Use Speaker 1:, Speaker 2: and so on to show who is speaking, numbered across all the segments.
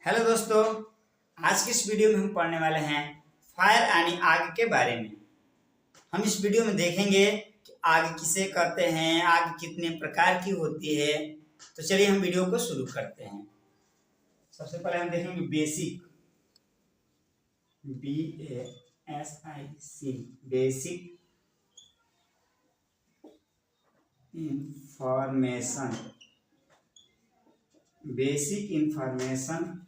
Speaker 1: Hello दोस्तों, आज की इस वीडियो में हम पढ़ने वाले हैं फायर यानी आग के बारे में। हम इस वीडियो में देखेंगे कि आग किसे कहते हैं, आग कितने प्रकार की होती है। तो चलिए हम वीडियो को शुरू करते हैं। सबसे पहले हम देखेंगे basic, BASIC, basic information, basic information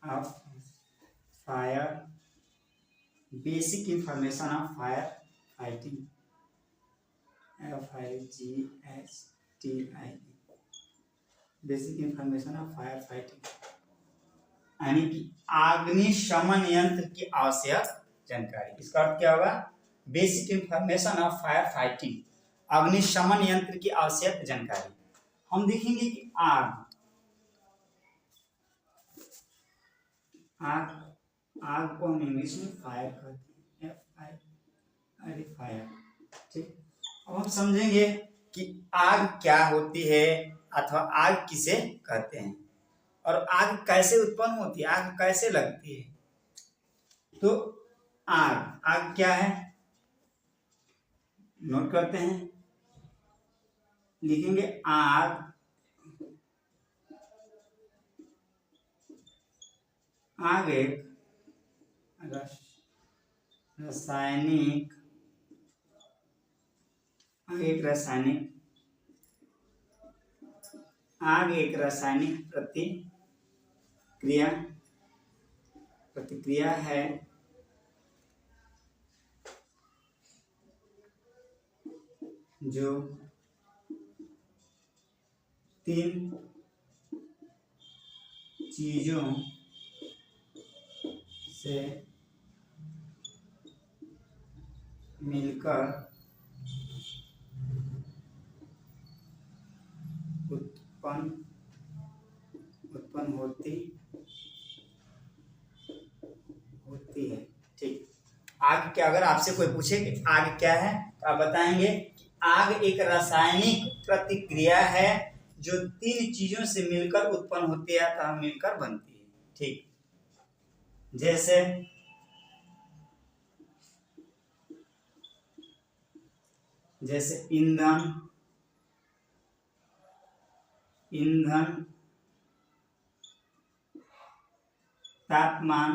Speaker 1: of fire, basic information of fire fighting, FIGSTI, basic information of fire fighting यानी कि अग्निशमन यंत्र की आवश्यक जानकारी। इसका अर्थ क्या होगा? Basic information of fire fighting, अग्निशमन यंत्र की आवश्यक जानकारी। हम देखेंगे कि आग आग आग को हम इंग्लिश में फायर कहते हैं, FI, फायर। ठीक, अब हम समझेंगे कि आग क्या होती है अथवा आग किसे कहते हैं और आग कैसे उत्पन्न होती है, आग कैसे लगती है। तो आग आग क्या है, नोट करते हैं, लिखेंगे आग आग एक रासायनिक आग एक रासायनिक प्रतिक्रिया है जो तीन चीजों से मिलकर उत्पन्न होती है। ठीक, आग क्या, अगर आपसे कोई पूछे कि आग क्या है तो आप बताएंगे कि आग एक रासायनिक प्रतिक्रिया है जो तीन चीजों से मिलकर उत्पन्न होती है अथवा मिलकर बनती है। ठीक, जैसे ईंधन, तापमान,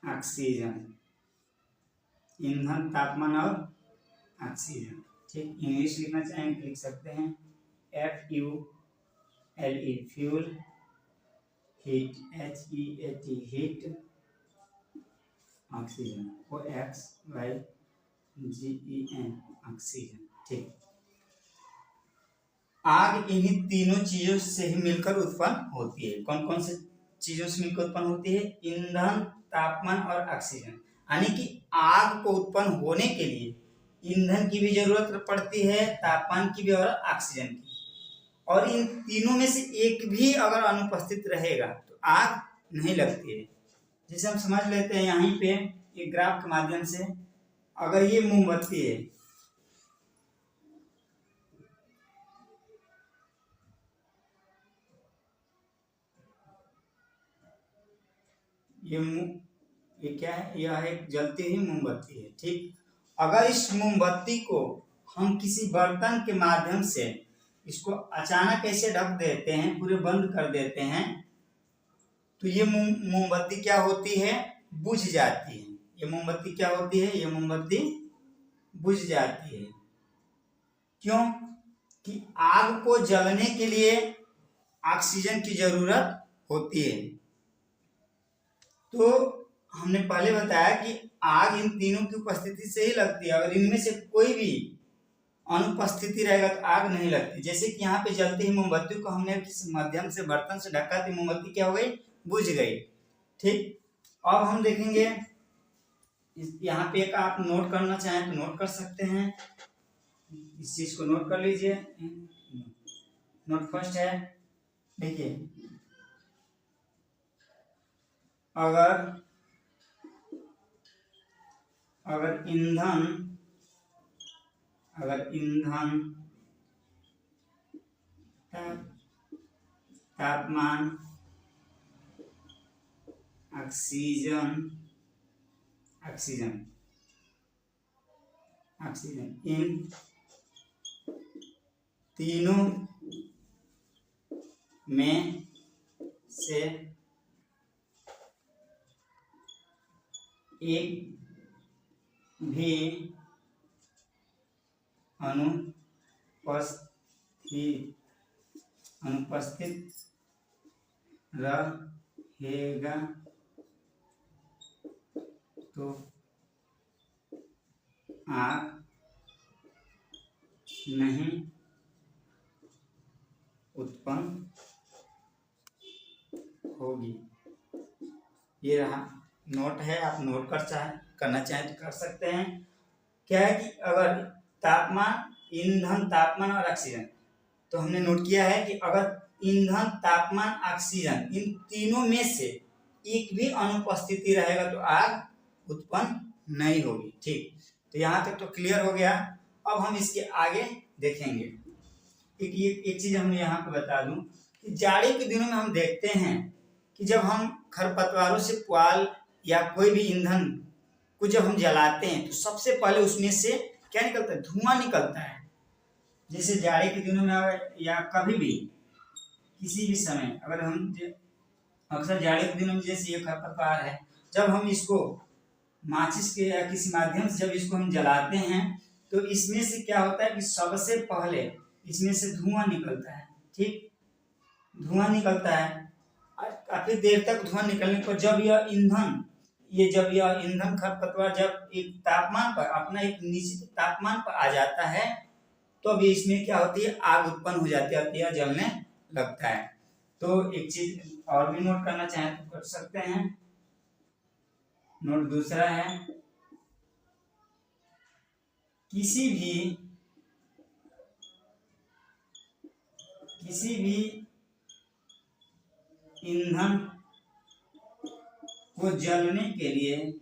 Speaker 1: ऑक्सीजन, ईंधन, तापमान और ऑक्सीजन। ठीक, इंग्लिश लिखना चाहेंगे लिख सकते हैं FULE, fuel, heat, HEAT, heat, oxygen, OXYGEN, oxygen. ठीक, आग इन्हीं तीनों चीजों से ही मिलकर उत्पन्न होती है। कौन कौन से चीजों से मिलकर उत्पन्न होती है? ईंधन, तापमान और ऑक्सीजन। यानी कि आग को उत्पन्न होने के लिए ईंधन की भी जरूरत पड़ती है, तापमान की भी और ऑक्सीजन की। और इन तीनों में से एक भी अगर अनुपस्थित रहेगा तो आग नहीं लगती है। जैसे हम समझ लेते हैं यहीं पे एक ग्राफ के माध्यम से, अगर ये मोमबत्ती है, ये क्या है? यह एक जलती हुई मोमबत्ती है। ठीक, अगर इस मोमबत्ती को हम किसी बर्तन के माध्यम से इसको अचानक ऐसे ढक देते हैं, पूरे बंद कर देते हैं, तो ये मोमबत्ती क्या होती है? बुझ जाती है। ये मोमबत्ती क्या होती है? ये मोमबत्ती बुझ जाती है। क्यों? कि आग को जलने के लिए ऑक्सीजन की जरूरत होती है। तो हमने पहले बताया कि आग इन तीनों की उपस्थिति से ही लगती है। अगर इनमें से कोई भी अनुपस्थिति रहेगा तो आग नहीं लगती। जैसे कि यहाँ पे जलती हुई मोमबत्ती को हमने किसी माध्यम से बर्तन से ढका तो मोमबत्ती क्या हो गई? बुझ गई। ठीक, अब हम देखेंगे यहाँ पे एक आप नोट करना चाहें तो नोट कर सकते हैं, इस चीज को नोट कर लीजिए। नोट फर्स्ट है, देखिए, अगर ईंधन अगर ईंधन तापमान ऑक्सीजन ऑक्सीजन ऑक्सीजन इन तीनों में से एक भी अनुपस्थित रहेगा तो आग नहीं उत्पन्न होगी। ये रहा नोट है, आप नोट करना चाहें तो कर सकते हैं। क्या है कि अगर तापमान, ईंधन, तापमान और ऑक्सीजन, तो हमने नोट किया है कि अगर ईंधन, तापमान, ऑक्सीजन इन तीनों में से एक भी अनुपस्थिति रहेगा तो आग उत्पन्न नहीं होगी। ठीक, तो यहाँ तक तो क्लियर हो गया। अब हम इसके आगे देखेंगे। एक चीज हम यहाँ पे बता दूं कि जाड़े के दिनों में हम देखते हैं कि जब हम खरपतवारों से पुआल या कोई भी ईंधन को जब हम जलाते हैं तो सबसे पहले उसमें से क्या निकलता है? धुआं निकलता है। जैसे जाड़े के दिनों में या कभी भी किसी भी समय अगर हम अक्सर जाड़े के दिनों में, जैसे ये खरपतवार है, जब हम इसको माचिस के या किसी माध्यम से जब इसको हम जलाते हैं तो इसमें से क्या होता है कि सबसे पहले इसमें से धुआं निकलता है। ठीक, धुआं निकलता है। काफी देर तक धुआं निकलने पर जब यह ईंधन खरपतवार जब एक तापमान पर, अपना एक निश्चित तापमान पर आ जाता है तो अब इसमें क्या होती है? आग उत्पन्न हो जाती है, यह जलने लगता है। तो एक चीज और भी नोट करना चाहें तो कर सकते हैं। नोट दूसरा है, किसी भी ईंधन को जलने के लिए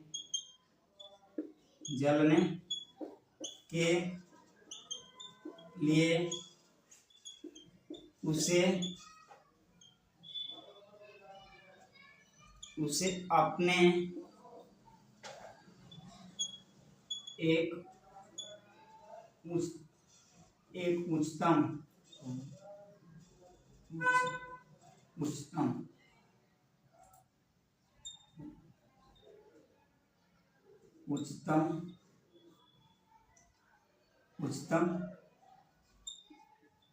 Speaker 1: उसे अपने एक उच्चतम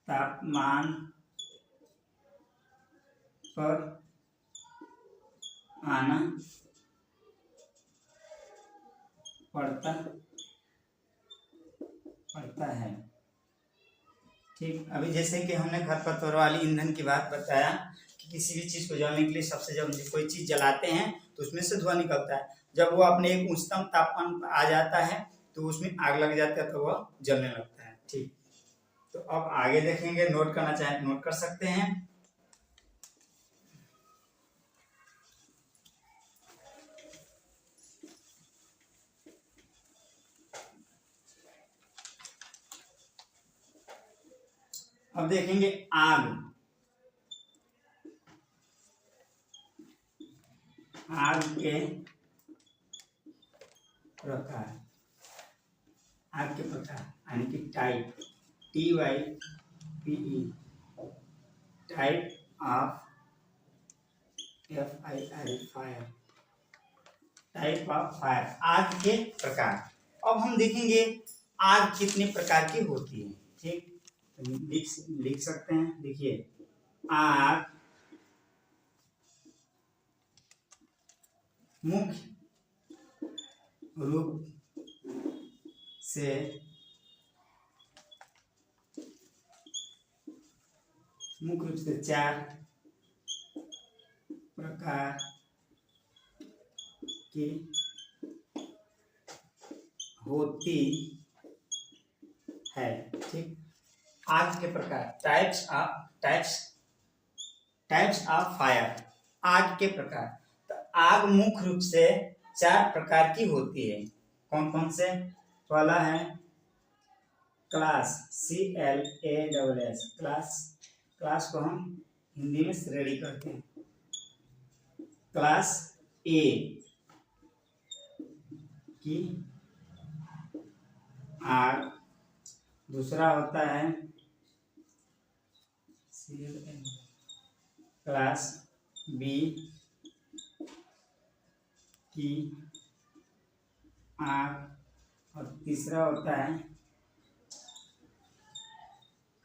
Speaker 1: तापमान पर आना पड़ता है। ठीक, अभी जैसे कि हमने खरपतवार वाली ईंधन की बात बताया कि किसी भी चीज को जलाने के लिए सबसे जब कोई चीज जलाते हैं तो उसमें से धुआं निकलता है। जब वो अपने एक उच्चतम तापमान पर आ जाता है तो उसमें आग लग जाता है, तो वह जलने लगता है। ठीक, तो अब आगे देखेंगे। नोट करना चाहें तो नोट कर सकते हैं। अब देखेंगे आग के प्रकार। यानी कि type, TYPE, type of fire, type of fire, आग के प्रकार। अब हम देखेंगे आग कितने प्रकार की होती है। ठीक, लिख सकते हैं। देखिए, आग मुख्य रूप से 4 प्रकार की होती है। ठीक, आग के प्रकार, टाइप्स ऑफ फायर, आग के प्रकार। तो आग मुख्य रूप से 4 प्रकार की होती है। कौन कौन से? पहला है क्लास CLASS क्लास, क्लास को हम हिंदी में श्रेणी कहते हैं। क्लास ए की आग, दूसरा होता है क्लास बी की आग, और तीसरा होता है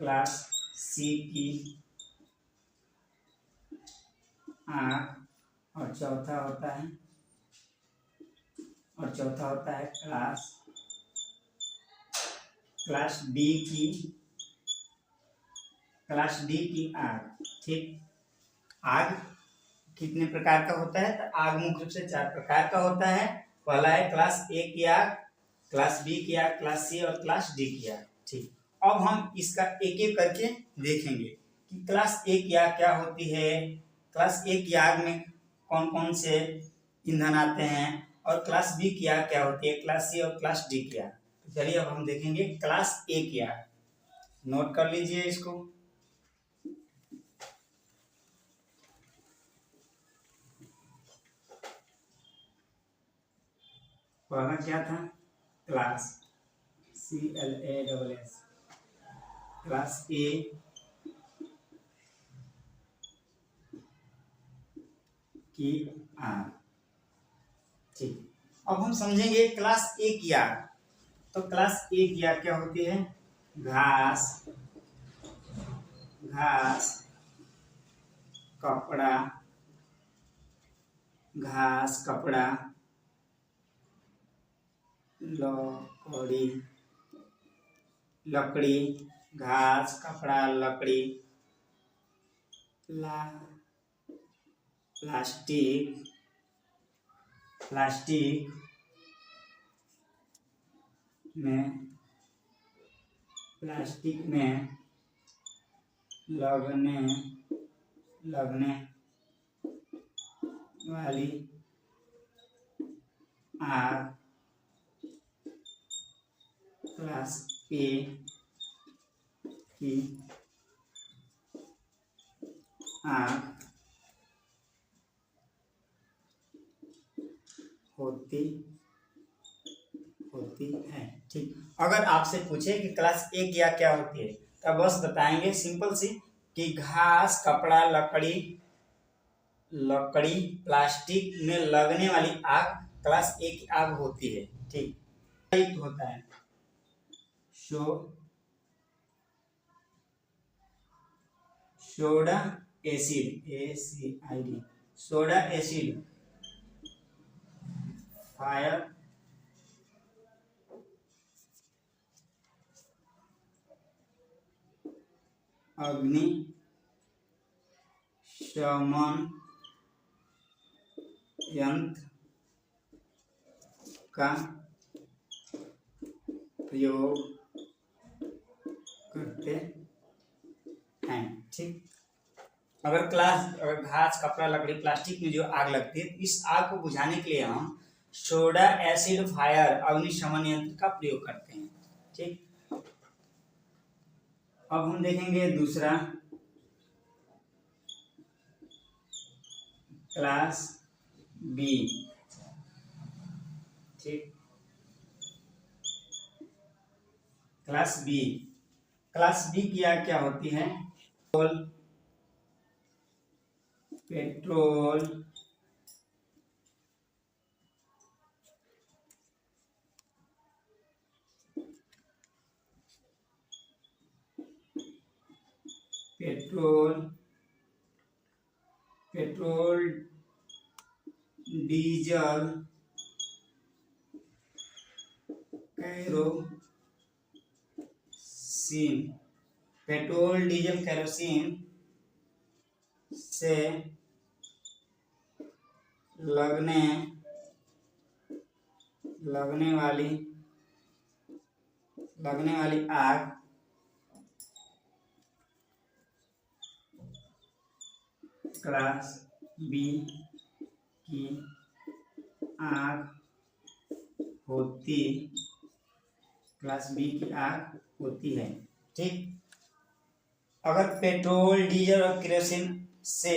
Speaker 1: क्लास सी की आग, और चौथा होता है क्लास डी की आग। ठीक, आग कितने प्रकार का होता है? तो आग मुख्य रूप से 4 प्रकार का होता है। पहला है क्लास ए की आग, क्लास बी की आग, क्लास सी और क्लास डी की आग। ठीक, अब हम इसका एक एक करके देखेंगे कि क्लास ए की आग क्या होती है, क्लास ए की आग में कौन कौन से ईंधन आते हैं, और क्लास बी की आग क्या होती है, क्लास सी और क्लास डी की आग। तो चलिए अब हम देखेंगे क्लास ए की आग। नोट कर लीजिए इसको। पहला क्या था? क्लास CLASS, क्लास ए की आग। ठीक, अब हम समझेंगे क्लास ए की आग। तो क्लास ए की आग क्या होती है? घास, कपड़ा, लकड़ी, घास, कपड़ा, लकड़ी, प्लास्टिक में लगने वाली आग क्लास ए की आग होती है। ठीक, अगर आपसे पूछे कि क्लास ए की आग क्या होती है, तब बस बताएंगे सिंपल सी कि घास, कपड़ा, लकड़ी, प्लास्टिक में लगने वाली आग क्लास ए की आग होती है। ठीक, होता है soda acid, ACID, soda acid, fire, अग्नि शमन यंत्र का प्रयोग करते हैं। ठीक, अगर घास, कपड़ा, लकड़ी, प्लास्टिक में जो आग लगती है, इस आग को बुझाने के लिए हम सोडा एसिड, फायर, अग्निशमन यंत्र का प्रयोग करते हैं। ठीक, अब हम देखेंगे दूसरा क्लास बी। ठीक, क्लास बी की आग क्या होती है? पेट्रोल, डीजल, कैरोसिन से लगने वाली आग क्लास बी की आग होती क्लास बी की आग होती है। ठीक, अगर पेट्रोल डीजल और केरोसिन से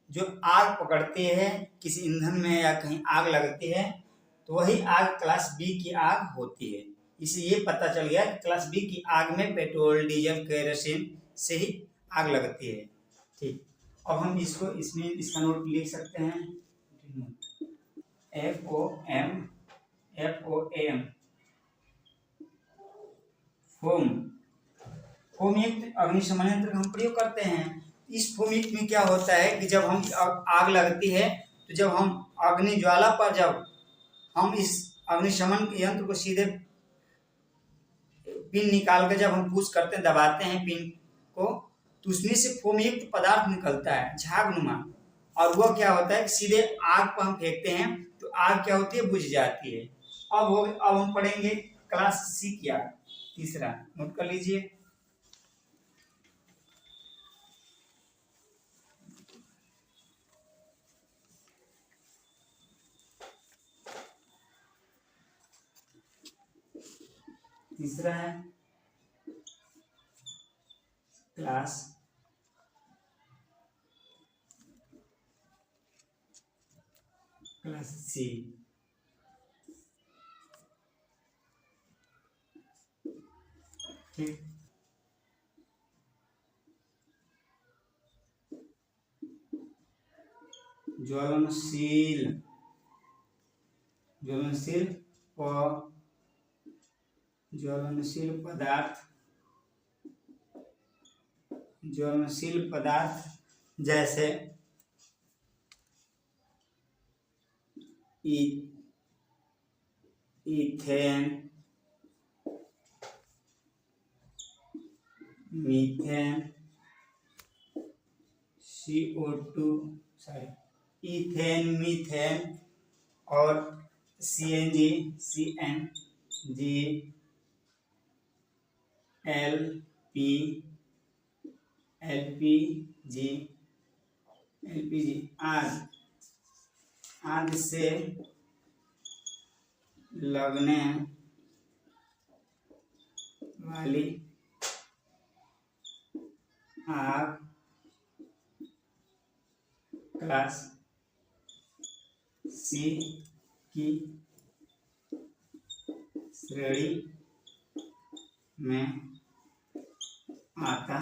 Speaker 1: जो आग पकड़ती है, किसी ईंधन में या कहीं आग लगती है, तो वही आग क्लास बी की आग होती है। इससे ये पता चल गया कि क्लास बी की आग में पेट्रोल डीजल केरोसिन से ही आग लगती है। ठीक, अब हम इसको इसमें इसका नोट लिख सकते हैं, FOAM फोम। फोम युक्त अग्निशमन यंत्र का हम प्रयोग करते हैं। इस फोम युक्त में क्या होता है कि जब हम आग लगती है, तो जब हम अग्नि ज्वाला पर जब हम इस अग्निशमन यंत्र को सीधे पिन निकाल कर जब हम पुश करते हैं, दबाते हैं पिन को, तो उसमें से फोम युक्त पदार्थ निकलता है झागनुमा, और वह क्या होता है कि सीधे आग पर हम फेंकते हैं तो आग क्या होती है, बुझ जाती है। अब हम पढ़ेंगे क्लास सी की आग। तीसरा नोट कर लीजिए, तीसरा है क्लास सी। ठीक, ज्वलनशील पदार्थ जैसे इथेन, मीथेन, इथेन, मीथेन और सीएनजी, एलपीजी आदि से लगने वाली आग क्लास सी की श्रेणी में आता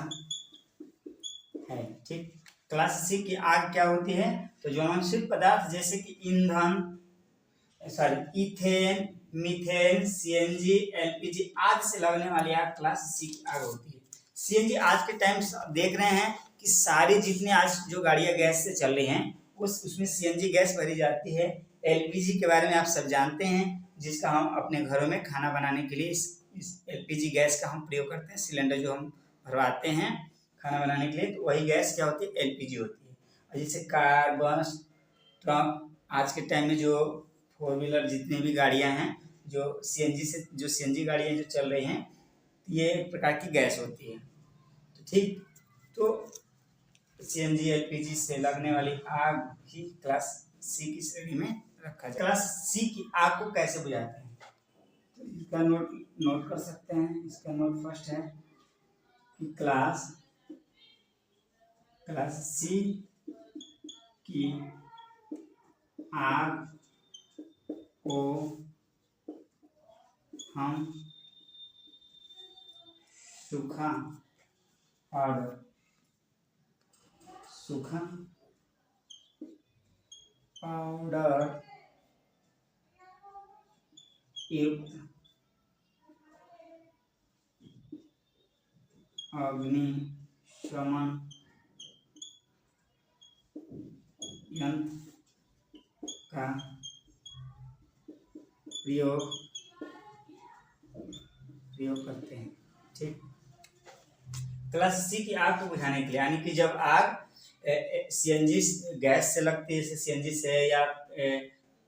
Speaker 1: है। ठीक, क्लास सी की आग क्या होती है, तो ज्वलनशील पदार्थ जैसे कि इथेन, मीथेन, सीएनजी, एलपीजी आदि से लगने वाली आग क्लास सी की आग होती है। सीएनजी आज के टाइम देख रहे हैं कि सारी जितनी आज जो गाड़ियां गैस से चल रही हैं उसमें सीएनजी गैस भरी जाती है। एलपीजी के बारे में आप सब जानते हैं, जिसका हम अपने घरों में खाना बनाने के लिए इस एलपीजी गैस का हम प्रयोग करते हैं। सिलेंडर जो हम भरवाते हैं खाना बनाने के लिए, तो वही गैस क्या होती है, एलपीजी होती है। और जैसे कार, बस, ट्रक, आज के टाइम में जो 4 व्हीलर जितनी भी गाड़ियां हैं जो सीएनजी गाड़ियां जो चल रही हैं, ये एक प्रकार की गैस होती है। तो ठीक, तो सीएनजी एलपीजी से लगने वाली आग ही क्लास सी की श्रेणी में रखा जाए। क्लास सी की आग को कैसे बुझाते हैं, तो इसका नोट कर सकते हैं। इसका नोट फर्स्ट है कि क्लास सी की आग को हम सूखा पाउडर युक्त अग्निशमन यंत्र का प्रयोग करते हैं। ठीक, क्लास सी की आग को बुझाने के लिए, यानी कि जब आग सीएनजी गैस से लगती है, सीएनजी से या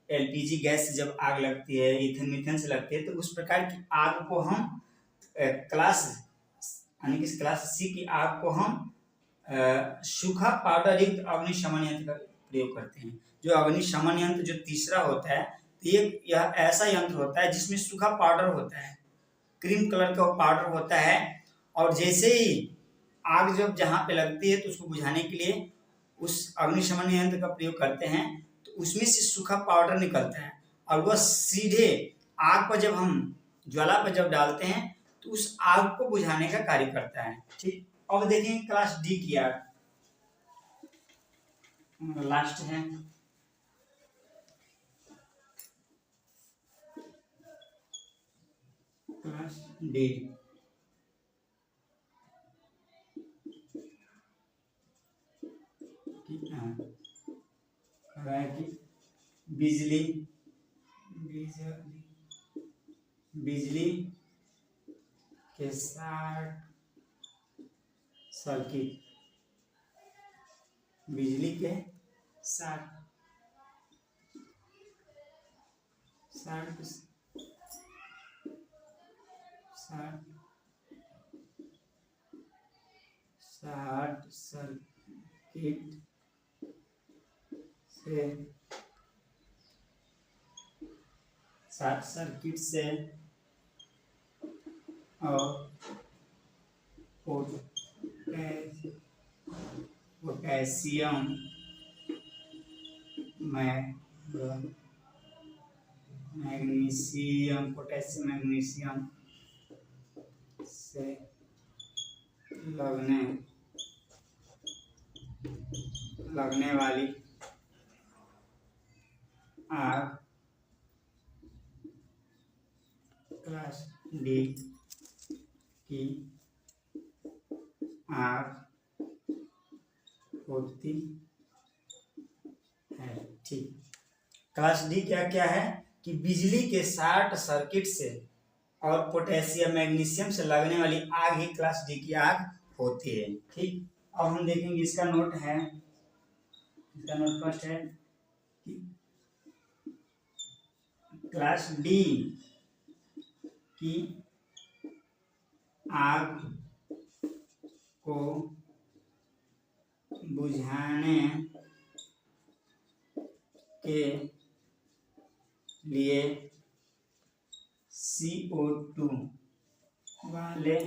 Speaker 1: एलपीजी गैस से जब आग लगती है, इथेन मीथेन से लगती है, तो उस प्रकार की आग को हम क्लास सी की आग को हम सूखा पाउडर युक्त अग्निशमन यंत्र का प्रयोग करते हैं। जो अग्निशमन यंत्र जो तीसरा होता है, तो यह ऐसा यंत्र होता है जिसमें सूखा पाउडर होता है। क्रीम कलर का वो पाउडर होता है। और जैसे ही आग जब जहाँ पे लगती है तो उसको बुझाने के लिए उस अग्निशमन यंत्र का प्रयोग करते हैं, तो उसमें से सूखा पाउडर निकलता है और वह सीधे आग पर जब हम ज्वाला पर जब डालते हैं तो उस आग को बुझाने का कार्य करता है। ठीक, अब देखेंगे क्लास डी की आग, लास्ट है। क्लास डी कि बिजली बिजली के शॉर्ट सर्किट, बिजली के शॉर्ट सर्किट से शॉर्ट सर्किट से और पोटेशियम मैग्नीशियम से लगने वाली आग क्लास डी की आग होती है। ठीक, क्लास डी क्या क्या है कि बिजली के शॉर्ट सर्किट से और पोटेशियम मैग्नीशियम से लगने वाली आग ही क्लास डी की आग होती है। ठीक, अब हम देखेंगे इसका नोट है, इसका नोट फर्स्ट है कि क्लास डी की आग को बुझाने के लिए CO2 वाले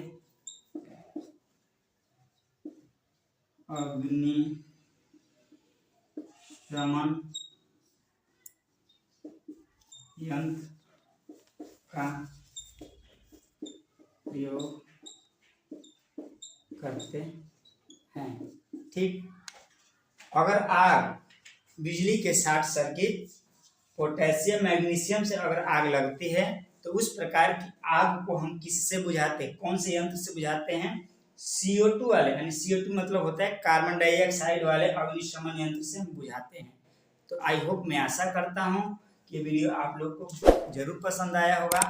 Speaker 1: अग्निशमन यंत्र का प्रयोग करते हैं। ठीक, अगर आग बिजली के शॉर्ट सर्किट पोटेशियम मैग्नीशियम से अगर आग लगती है तो उस प्रकार की आग को हम किससे बुझाते हैं, कौन से यंत्र से बुझाते हैं? CO2 वाले, यानी CO2 मतलब होता है कार्बन डाइऑक्साइड वाले अग्निशमन यंत्र से हम बुझाते हैं। तो आई होप, मैं आशा करता हूँ कि ये वीडियो आप लोग को जरूर पसंद आया होगा।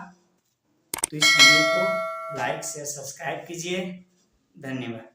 Speaker 1: तो इस वीडियो को लाइक से सब्सक्राइब कीजिए। धन्यवाद।